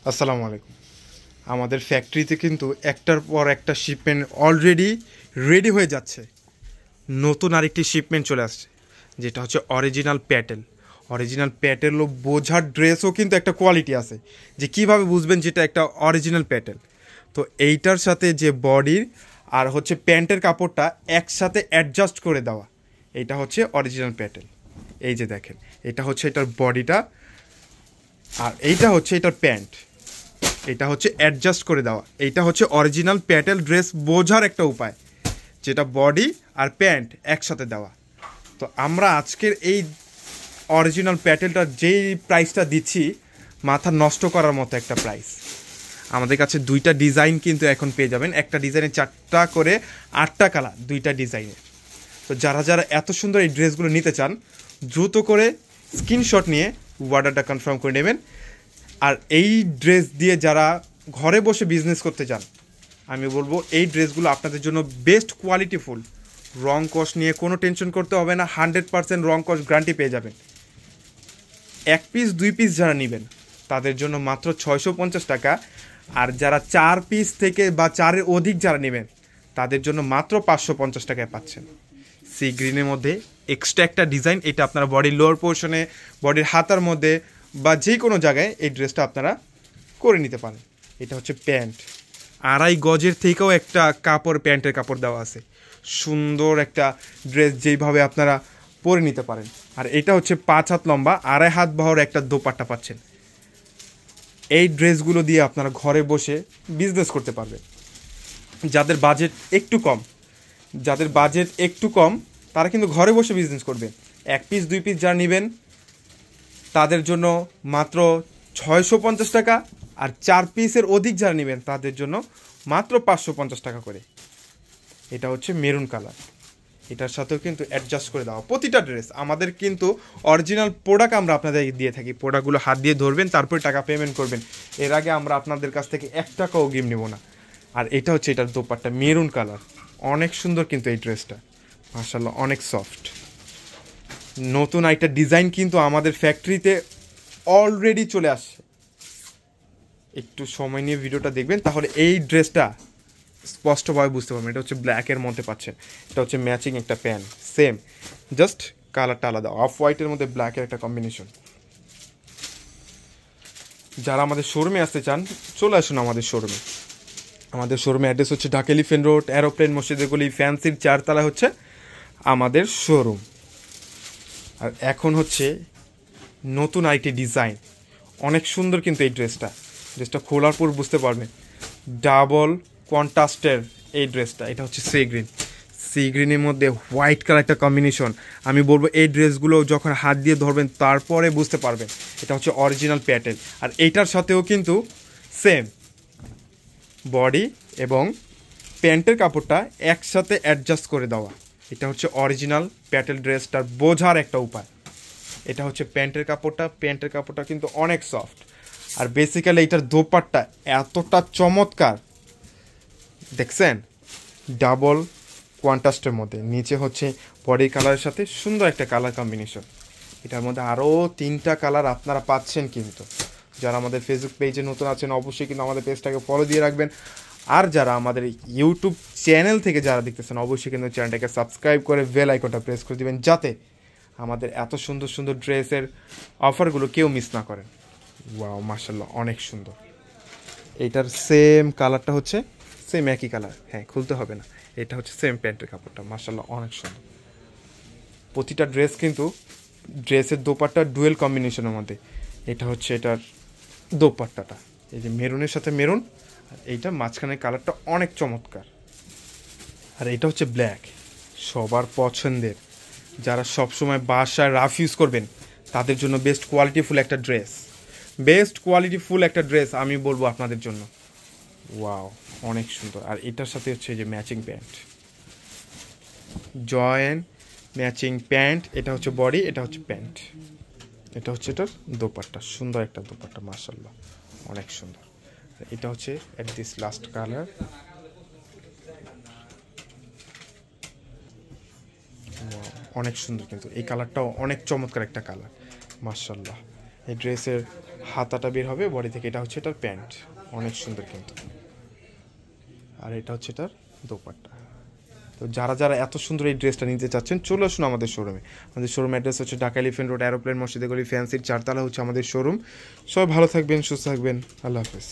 আসসালামু আলাইকুম। আমাদের ফ্যাক্টরিতে কিন্তু একটার পর একটা শিপমেন্ট অলরেডি রেডি হয়ে যাচ্ছে। নতুন আরেকটি শিপমেন্ট চলে আসছে, যেটা হচ্ছে অরিজিনাল প্যাটেল। অরিজিনাল প্যাটেল ও বোঝার ড্রেসও কিন্তু একটা কোয়ালিটি আছে, যে কিভাবে বুঝবেন যেটা একটা অরিজিনাল প্যাটেল। তো এইটার সাথে যে বডির আর হচ্ছে প্যান্টের কাপড়টা একসাথে অ্যাডজাস্ট করে দেওয়া, এইটা হচ্ছে অরিজিনাল প্যাটেল। এই যে দেখেন, এটা হচ্ছে এটার বডিটা, আর এইটা হচ্ছে এটার প্যান্ট। এটা হচ্ছে অ্যাডজাস্ট করে দেওয়া, এইটা হচ্ছে অরিজিনাল প্যাটেল ড্রেস বোঝার একটা উপায়, যেটা বডি আর প্যান্ট একসাথে দেওয়া। তো আমরা আজকের এই অরিজিনাল প্যাটেলটার যেই প্রাইসটা দিচ্ছি, মাথা নষ্ট করার মতো একটা প্রাইস। আমাদের কাছে দুইটা ডিজাইন কিন্তু এখন পেয়ে যাবেন, একটা ডিজাইনে 4টা করে 8টা কালার, দুইটা ডিজাইনের। তো যারা যারা এত সুন্দর এই ড্রেসগুলো নিতে চান, দ্রুত করে স্ক্রিনশট নিয়ে অর্ডারটা কনফার্ম করে নেবেন। আর এই ড্রেস দিয়ে যারা ঘরে বসে বিজনেস করতে চান, আমি বলবো এই ড্রেসগুলো আপনাদের জন্য বেস্ট কোয়ালিটিফুল। রং কস্ট নিয়ে কোনো টেনশন করতে হবে না, 100% রং কস্ট গ্যারান্টি পেয়ে যাবেন। 1 পিস 2 পিস যারা নেবেন তাদের জন্য মাত্র 650 টাকা, আর যারা 4 পিস থেকে বা 4-এর অধিক যারা নেবেন তাদের জন্য মাত্র 550 টাকায় পাচ্ছেন। সি গ্রিনের মধ্যে এক্সট্রা একটা ডিজাইন, এটা আপনারা বডির লোয়ার পোর্শনে, বডির হাতার মধ্যে বা যে কোনো জায়গায় এই ড্রেসটা আপনারা করে নিতে পারেন। এটা হচ্ছে প্যান্ট, 2.5 গজের থেকেও একটা কাপড়, প্যান্টের কাপড় দেওয়া আছে। সুন্দর একটা ড্রেস যেইভাবে আপনারা পরে নিতে পারেন। আর এটা হচ্ছে 5 হাত লম্বা, 2.5 হাত বহর একটা দোপাট্টা পাচ্ছেন। এই ড্রেসগুলো দিয়ে আপনারা ঘরে বসে বিজনেস করতে পারবেন। যাদের বাজেট একটু কম, যাদের বাজেট একটু কম তারা কিন্তু ঘরে বসে বিজনেস করবেন। 1 পিস 2 পিস যারা নেবেন তাদের জন্য মাত্র 650 টাকা, আর 4 পিসের অধিক যারা নেবেন তাদের জন্য মাত্র 550 টাকা করে। এটা হচ্ছে মেরুন কালার, এটার সাথেও কিন্তু অ্যাডজাস্ট করে দেওয়া প্রতিটা ড্রেস। আমাদের কিন্তু অরিজিনাল প্রোডাক্ট আমরা আপনাদের দিয়ে থাকি, প্রোডাক্টগুলো হাত দিয়ে ধরবেন, তারপরে টাকা পেমেন্ট করবেন। এর আগে আমরা আপনাদের কাছ থেকে 1 টাকাও অগ্রিম নেব না। আর এটা হচ্ছে এটার দোপাট্টা, মেরুন কালার, অনেক সুন্দর কিন্তু এই ড্রেসটা, মাশাআল্লাহ অনেক সফট। নতুন একটা ডিজাইন কিন্তু আমাদের ফ্যাক্টরিতে অলরেডি চলে আসছে। একটু সময় নিয়ে ভিডিওটা দেখবেন, তাহলে এই ড্রেসটা স্পষ্টভাবে বুঝতে পারবেন। এটা হচ্ছে ব্ল্যাকের মধ্যে পাচ্ছেন, এটা হচ্ছে ম্যাচিং একটা প্যান্ট, সেম জাস্ট কালারটা আলাদা, অফ হোয়াইটের মধ্যে ব্ল্যাকের একটা কম্বিনেশন। যারা আমাদের শোরুমে আসতে চান চলে আসুন আমাদের শোরুমে। আমাদের শোরুমে অ্যাড্রেস হচ্ছে ঢাকা এলিফ্যান্ট রোড, এরোপ্লেন মসজিদের গলি, ফ্যান্সির 4 তলা হচ্ছে আমাদের শোরুম। আর এখন হচ্ছে নতুন আইটি ডিজাইন, অনেক সুন্দর কিন্তু এই ড্রেসটা। ড্রেসটা খোলার পর বুঝতে পারবেন, ডাবল কন্ট্রাস্টের এই ড্রেসটা। এটা হচ্ছে সি গ্রিন, সি গ্রিনের মধ্যে হোয়াইট কালার একটা কম্বিনেশন। আমি বলবো এই ড্রেসগুলো যখন হাত দিয়ে ধরবেন তারপরে বুঝতে পারবেন এটা হচ্ছে অরিজিনাল প্যাটেল। আর এইটার সাথেও কিন্তু সেম বডি এবং প্যান্টের কাপড়টা একসাথে অ্যাডজাস্ট করে দেওয়া। এটা হচ্ছে অরিজিনাল প্যাটেল ড্রেসটার বোঝার একটা উপায়। এটা হচ্ছে প্যান্টের কাপড়টা, প্যান্টের কাপড়টা কিন্তু অনেক সফট। আর বেসিক্যালি এটার দোপাট্টা এতটা চমৎকার, দেখছেন, ডাবল কোয়ান্টাস্টের মধ্যে, নিচে হচ্ছে বডি কালারের সাথে সুন্দর একটা কালার কম্বিনেশন। এটার মধ্যে আরও 3টা কালার আপনারা পাচ্ছেন। কিন্তু যারা আমাদের ফেসবুক পেজে নতুন আছেন অবশ্যই কিন্তু আমাদের পেজটাকে ফলো দিয়ে রাখবেন। আর যারা আমাদের ইউটিউব চ্যানেল থেকে যারা দেখতেছেন অবশ্যই কিন্তু চ্যানেলটাকে সাবস্ক্রাইব করে বেল আইকনটা প্রেস করে দিবেন, যাতে আমাদের এত সুন্দর সুন্দর ড্রেসের অফারগুলো কেউ মিস না করেন। ওয়াও, মাশাআল্লাহ অনেক সুন্দর। এইটার সেম কালারটা হচ্ছে সেম একই কালার, হ্যাঁ খুলতে হবে না। এটা হচ্ছে সেম প্যান্টের কাপড়টা, মাশাআল্লাহ অনেক সুন্দর। প্রতিটা ড্রেস কিন্তু ড্রেসের দোপাট্টা ডুয়েল কম্বিনেশনের মধ্যে। এটা হচ্ছে এটার দোপাট্টাটা, এই যে মেরুনের সাথে মেরুন, আর এইটা মাঝখানের কালারটা অনেক চমৎকার। আর এটা হচ্ছে ব্ল্যাক, সবার পছন্দের। যারা সবসময় বাসায় রাফ ইউজ করবেন তাদের জন্য বেস্ট কোয়ালিটিফুল একটা ড্রেস, বেস্ট কোয়ালিটিফুল একটা ড্রেস আমি বলবো আপনাদের জন্য। ওয়াও, অনেক সুন্দর। আর এটার সাথে হচ্ছে যে matching pant, joint matching pant. এটা হচ্ছে বডি, এটা হচ্ছে প্যান্ট, এটা হচ্ছে এটার দোপাট্টা, সুন্দর একটা দোপাট্টা, মাশাআল্লাহ অনেক সুন্দর। এটা হচ্ছে এট দিস লাস্ট কালার, অনেক সুন্দর। কিন্তু এই কালারটাও অনেক চমৎকার একটা কালার, মাশাআল্লাহ। এই ড্রেসের হাতাটা বের হবে বডি থেকে, এটা হচ্ছে এটার প্যান্ট, অনেক সুন্দর কিন্তু। আর এটা হচ্ছে এটার দোপাট্টা। তো যারা যারা এত সুন্দর এই ড্রেসটা নিতে চাচ্ছেন চলে আসুন আমাদের শোরুমে। আমাদের শোরুম অ্যাড্রেস হচ্ছে ঢাকা এলিফ্যান্ট রোড, এরোপ্লেন মসজিদে গলি, ফ্যান্সির 4 তলা হচ্ছে আমাদের শোরুম। সবাই ভালো থাকবেন, সুস্থ থাকবেন, আল্লাহ হাফেজ।